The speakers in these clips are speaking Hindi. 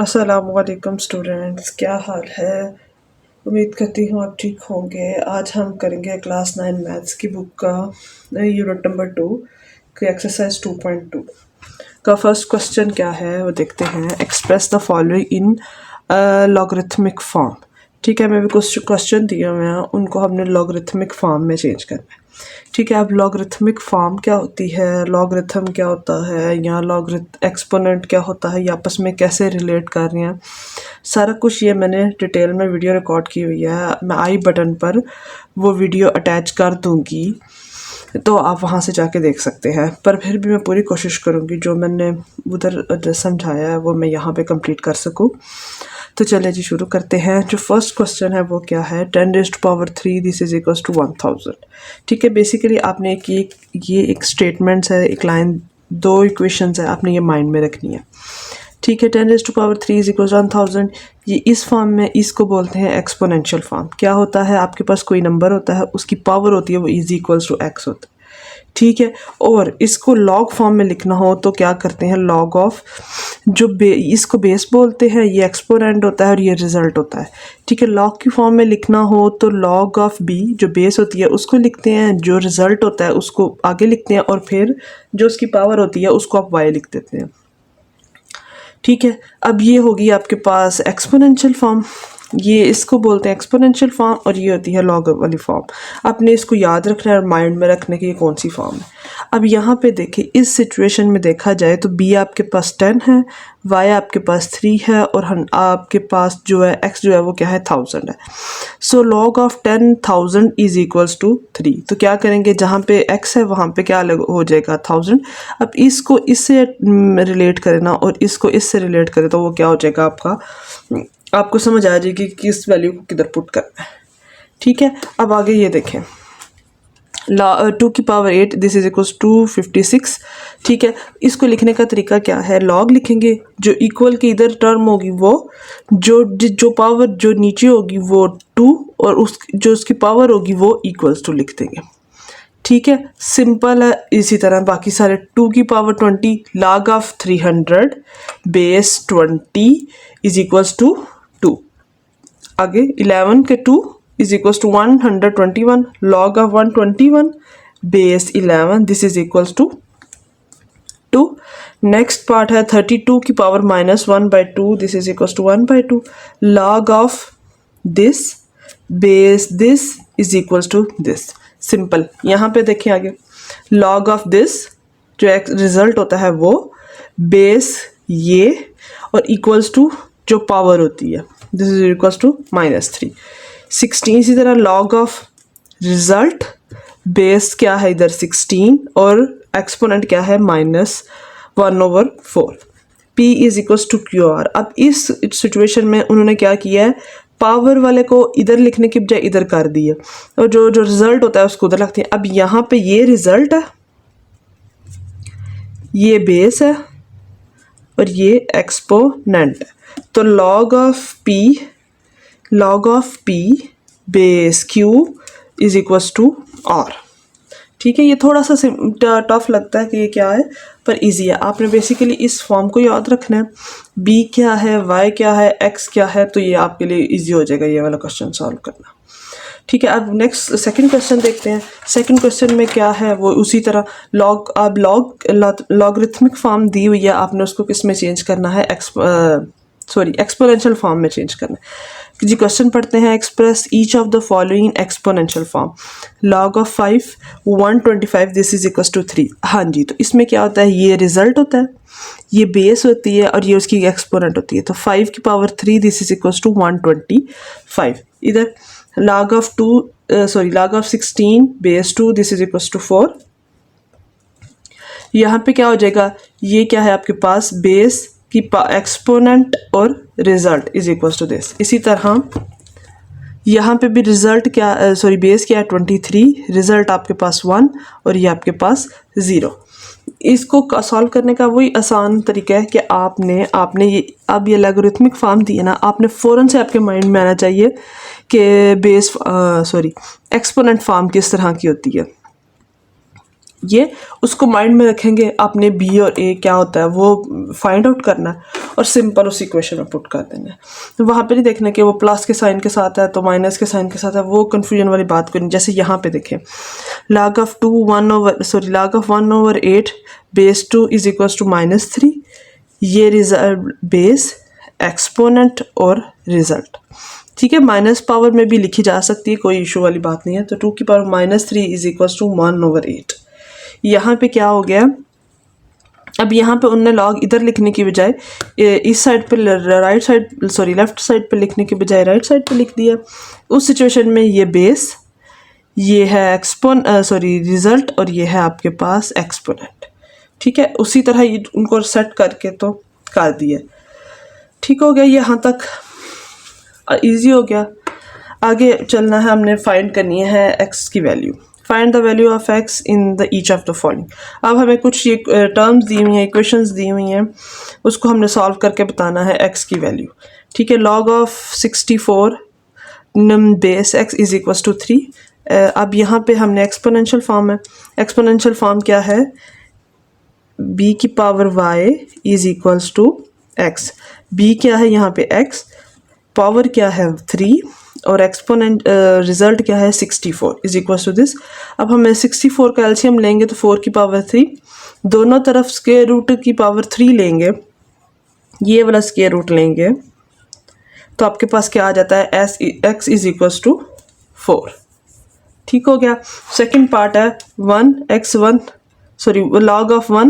अस्सलामुअलैकुम स्टूडेंट्स, क्या हाल है। उम्मीद करती हूँ आप ठीक होंगे। आज हम करेंगे क्लास 9 मैथ्स की बुक का यूनिट नंबर 2 की एक्सरसाइज 2.2 का फर्स्ट क्वेश्चन क्या है वो देखते हैं। Express the following in logarithmic form. ठीक है, मैं भी कुछ क्वेश्चन दिए हुए हैं, उनको हमने लॉगरिथमिक फॉर्म में चेंज करना है। ठीक है, अब लॉगरिथमिक फॉर्म क्या होती है, लॉगरिथम क्या होता है, या एक्सपोनेंट क्या होता है, ये आपस में कैसे रिलेट कर रहे हैं, सारा कुछ ये मैंने डिटेल में वीडियो रिकॉर्ड की हुई है। मैं आई बटन पर वो वीडियो अटैच कर दूंगी, तो आप वहाँ से जाके देख सकते हैं। पर फिर भी मैं पूरी कोशिश करूँगी जो मैंने उधर समझाया है वो मैं यहाँ पे कंप्लीट कर सकूँ। तो चलिए जी शुरू करते हैं। जो फर्स्ट क्वेश्चन है वो क्या है, 10⁻³ दिस इज इक्वल टू 1000। ठीक है, बेसिकली आपने ये एक स्टेटमेंट्स है, एक लाइन, दो इक्वेशंस है, आपने ये माइंड में रखनी है। ठीक है, 10⁻³ इज इक्वल 1000, ये इस फॉर्म में, इसको बोलते हैं एक्सपोनेंशियल फॉर्म। क्या होता है, आपके पास कोई नंबर होता है, उसकी पावर होती है वो इज इक्वल्स टू एक्स होता है। ठीक है, और इसको लॉग फॉर्म में लिखना हो तो क्या करते हैं, लॉग ऑफ, जो इसको बेस बोलते हैं, ये एक्सपोनेंट होता है और ये रिजल्ट होता है। ठीक है, लॉग की फॉर्म में लिखना हो तो लॉग ऑफ बी, जो बेस होती है उसको लिखते हैं, जो रिजल्ट होता है उसको आगे लिखते हैं, और फिर जो उसकी पावर होती है उसको आप वाई लिख देते हैं। ठीक है, अब ये होगी आपके पास एक्सपोनेंशियल फॉर्म, ये इसको बोलते हैं एक्सपोनेंशियल फॉर्म, और ये होती है लॉग वाली फॉर्म। आपने इसको याद रखना है और माइंड में रखने की ये कौन सी फॉर्म है। अब यहाँ पे देखिए, इस सिचुएशन में देखा जाए तो बी आपके पास 10 है, वाई आपके पास 3 है, और आपके पास जो है एक्स जो है वो क्या है, 1000 है। So log of 10,000 is equals to 3। तो क्या करेंगे, जहाँ पे एक्स है वहाँ पे क्या हो जाएगा, 1000। अब इसको इससे रिलेट करें ना, और इसको इससे रिलेट करें तो वो क्या हो जाएगा आपका, आपको समझ आ जाएगी कि किस वैल्यू को किधर पुट करना है। ठीक है, अब आगे ये देखें, 2⁸ दिस इज इक्वल्स टू 56। ठीक है, इसको लिखने का तरीका क्या है, लॉग लिखेंगे, जो इक्वल की इधर टर्म होगी वो, जो पावर जो नीचे होगी वो 2, और जो उसकी पावर होगी वो इक्वल्स टू लिख देंगे। ठीक है, सिंपल है। इसी तरह बाकी सारे 2⁻20 log of 300 base 20 is equals to 2। आगे 11 के 2 is equals to 121 log of 121 base 11 this is equals to 2। Next part है 32⁻⁻1/2 this is equals to 1/2 log of this base this is equals to this. Simple. यहाँ पे देखिए आगे, log ऑफ दिस जो रिजल्ट होता है वो, बेस ये, और इक्वल्स टू जो पावर होती है दिस इज इक्वल्स टू -3। 16 इसी तरह log ऑफ रिजल्ट, बेस क्या है इधर 16, और एक्सपोनेंट क्या है -1/4। P is equals to QR। अब इस सिचुएशन में उन्होंने क्या किया है, पावर वाले को इधर लिखने की बजाय इधर कर दिया, और जो रिजल्ट होता है उसको उधर रखते हैं। अब यहाँ पे ये रिजल्ट है, ये बेस है, और ये एक्सपोनेंट है। तो log of P base Q is equals to R। ठीक है, ये थोड़ा सा टफ लगता है कि ये क्या है, पर इजी है। आपने बेसिकली इस फॉर्म को याद रखना है, B क्या है, Y क्या है, X क्या है, तो ये आपके लिए इजी हो जाएगा ये वाला क्वेश्चन सॉल्व करना। ठीक है, अब नेक्स्ट सेकंड क्वेश्चन देखते हैं। सेकंड क्वेश्चन में क्या है, वो उसी तरह लॉगरिथमिक फॉर्म दी हुई है, आपने उसको किस में चेंज करना है, एक्सपोनेंशियल फॉर्म में चेंज करना है जी। क्वेश्चन पढ़ते हैं, express each of the following exponential form. log ऑफ 5 125 दिस इज इक्वल टू 3। हाँ जी, तो इसमें क्या होता है, ये रिजल्ट होता है, ये बेस होती है, और ये उसकी एक्सपोनेंट होती है। तो 5⁻3 दिस इज इक्वल टू 125। इधर log of 16 base 2 this is equal to 4। यहाँ पे क्या हो जाएगा, ये क्या है आपके पास, बेस की एक्सपोनेंट और result is equal to this. इसी तरह यहाँ पे भी रिजल्ट क्या, बेस क्या है 23, रिजल्ट आपके पास 1, और ये आपके पास 0। इसको सॉल्व करने का वही आसान तरीका है कि आपने ये, अब ये लॉगरिथमिक फॉर्म दी है ना, आपने फ़ौरन से आपके माइंड में आना चाहिए कि एक्सपोनेंट फॉर्म किस तरह की होती है। ये उसको माइंड में रखेंगे, आपने बी और ए क्या होता है वो फाइंड आउट करना है और सिंपल उस इक्वेशन में पुट कर देना है। तो वहाँ पे नहीं देखना कि वो प्लस के साइन के साथ है तो माइनस के साइन के साथ है, वो कन्फ्यूजन वाली बात कोई नहीं। जैसे यहाँ पे देखें log of 1/8 base 2 is equals to -3, ये रिजल्ट बेस एक्सपोनेंट और रिजल्ट, ठीक है। माइनस पावर में भी लिखी जा सकती है, कोई इशू वाली बात नहीं है। तो 2 की पावर -3 इज इक्वल्स टू 1/8। यहाँ पे क्या हो गया, अब यहाँ पे उनने लॉग इधर लिखने की बजाय इस साइड पे right side sorry left side पे लिखने की बजाय राइट साइड पे लिख दिया। उस सिचुएशन में ये बेस, ये है रिजल्ट और ये है आपके पास एक्सपोनेंट, ठीक है। उसी तरह ये उनको सेट करके तो कर दिया, ठीक हो गया। यहाँ तक इजी हो गया। आगे चलना है, हमने फाइंड करनी है एक्स की value. Find the value of x in the each of the following. अब हमें कुछ ये टर्म्स दी हुई हैं, इक्वेशंस दी हुई हैं, उसको हमने सॉल्व करके बताना है एक्स की वैल्यू, ठीक है। log of 64 base x is equal to 3। अब यहाँ पे हमने एक्सपोनेंशियल फॉर्म है। एक्सपोनेंशियल फॉर्म क्या है, b की power y is equals to x। b क्या है यहाँ पे x, पावर क्या है 3 और एक्सपोनेंट रिजल्ट क्या है 64 इज इक्वल्स टू दिस। अब हमें 64 का एलसीएम लेंगे तो 4 की पावर 3, दोनों तरफ स्क्वायर रूट की पावर 3 लेंगे, ये वाला स्क्वायर रूट लेंगे तो आपके पास क्या आ जाता है x इज इक्वल्स टू 4, ठीक हो गया। सेकंड पार्ट है log of 1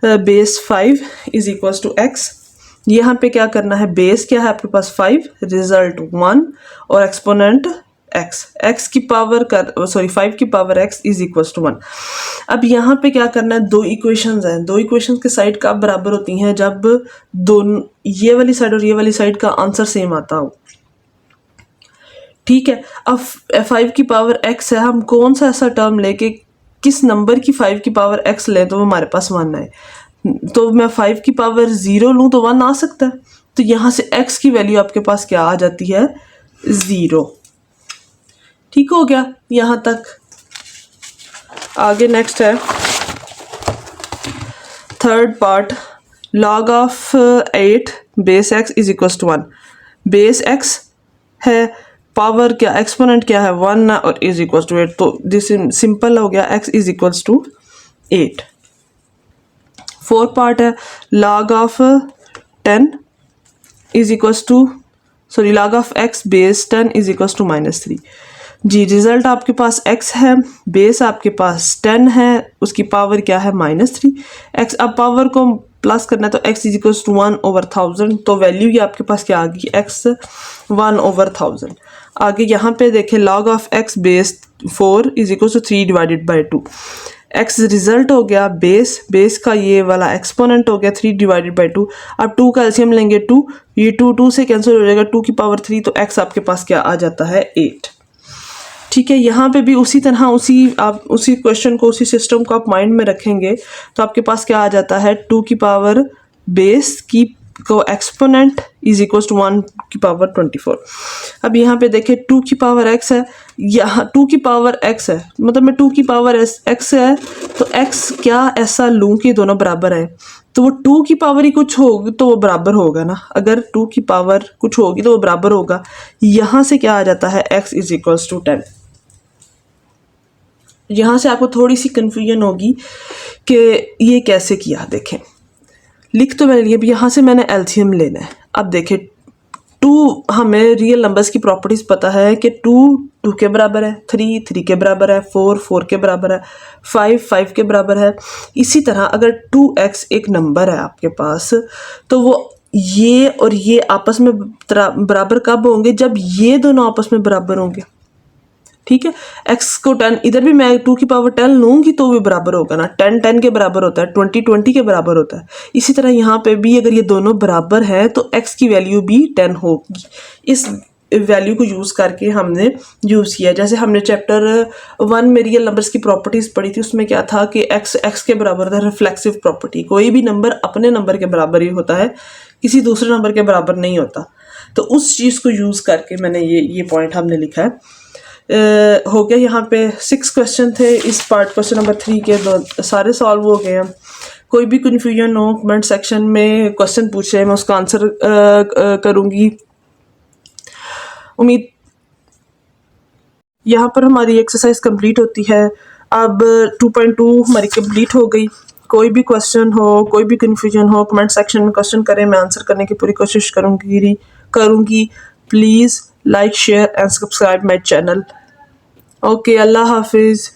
base 5 is equals to x। यहाँ पे क्या करना है, बेस क्या है आपके पास 5, रिजल्ट 1 और एक्सपोनेंट x की पावर 5 की power x is equals to 1। अब यहाँ पे क्या करना है, दो इक्वेशंस हैं, दो इक्वेशंस के साइड कब बराबर होती हैं, जब दोनों ये वाली साइड और ये वाली साइड का आंसर सेम आता हो, ठीक है। अब 5 की पावर x है, हम कौन सा ऐसा टर्म लेके किस नंबर की 5 की पावर x लें तो हमारे पास 1 आए। तो मैं 5 की पावर 0 लूँ तो 1 आ सकता है, तो यहाँ से x की वैल्यू आपके पास क्या आ जाती है 0, ठीक हो गया यहाँ तक। आगे नेक्स्ट है third part, log of 8 base x is equals to 1। Base x है, पावर क्या एक्सपोनेंट क्या है 1 और इज इक्वल्स टू 8, तो दिस सिंपल हो गया, x is equals to 8। Fourth part है log of 10 is equals to log of x base 10 is equals to -3। जी, रिजल्ट आपके पास x है, बेस आपके पास 10 है, उसकी पावर क्या है -3। x अब पावर को प्लस करना है तो x इज इक्वल्स टू 1/1000, तो वैल्यू ये आपके पास क्या आ गई x 1/1000। आगे यहाँ पे देखें log of x base 4 is equals to 3 divided by 2। x result हो गया, बेस का ये वाला एक्सपोनेंट हो गया 3 डिवाइडेड बाई 2। अब 2 का एलसीएम लेंगे 2, ये 2 से कैंसिल हो जाएगा, 2 की पावर 3, तो x आपके पास क्या आ जाता है 8, ठीक है। यहाँ पे भी उसी तरह उसी क्वेश्चन को, उसी सिस्टम को आप माइंड में रखेंगे तो आपके पास क्या आ जाता है 2 की पावर बेस की को एक्सपोनेंट इज इक्वल्स टू 1 की पावर 24। अब यहाँ पे देखें 2 की पावर x है, यहाँ 2 की पावर x है, मतलब मैं 2 की पावर x है तो x क्या ऐसा लूँ कि दोनों बराबर है, तो वो 2 की पावर ही कुछ होगी तो वो बराबर होगा ना, अगर 2 की पावर कुछ होगी तो वो बराबर होगा। यहाँ से क्या आ जाता है x इज इक्वल्स टू 10। यहाँ से आपको थोड़ी सी कन्फ्यूजन होगी कि ये कैसे किया, देखें लिख तो मैंने लिया, यहाँ से मैंने एलसीएम लेना है। अब देखें 2 हमें रियल नंबर्स की प्रॉपर्टीज़ पता है कि 2 के बराबर है, 3 के बराबर है, 4 के बराबर है, 5 के बराबर है। इसी तरह अगर 2x एक नंबर है आपके पास तो वो ये और ये आपस में बराबर कब होंगे, जब ये दोनों आपस में बराबर होंगे, ठीक है। x को 10, इधर भी मैं 2 की पावर 10 लूँगी तो भी बराबर होगा ना, 10 के बराबर होता है, 20 के बराबर होता है। इसी तरह यहाँ पे भी अगर ये दोनों बराबर हैं तो x की वैल्यू भी 10 होगी। इस वैल्यू को यूज़ करके हमने यूज़ किया, जैसे हमने चैप्टर 1 में रियल नंबर्स की प्रॉपर्टीज़ पढ़ी थी, उसमें क्या था कि x के बराबर था रिफ्लेक्सिव प्रॉपर्टी, कोई भी नंबर अपने नंबर के बराबर ही होता है, किसी दूसरे नंबर के बराबर नहीं होता। तो उस चीज़ को यूज़ करके मैंने ये पॉइंट हमने लिखा है। हो गया। यहाँ पे 6 क्वेश्चन थे इस पार्ट, क्वेश्चन नंबर 3 के दो सारे सॉल्व हो गए हैं। कोई भी कन्फ्यूजन हो कमेंट सेक्शन में क्वेश्चन पूछे, मैं उसका आंसर करूँगी। उम्मीद यहाँ पर हमारी एक्सरसाइज कंप्लीट होती है। अब 2.2 हमारी कंप्लीट हो गई। कोई भी क्वेश्चन हो, कोई भी कन्फ्यूजन हो, कमेंट सेक्शन में क्वेश्चन करें, मैं आंसर करने की पूरी कोशिश करूँगी। Please like share and subscribe my channel. Okay, अल्लाह हाफिज़।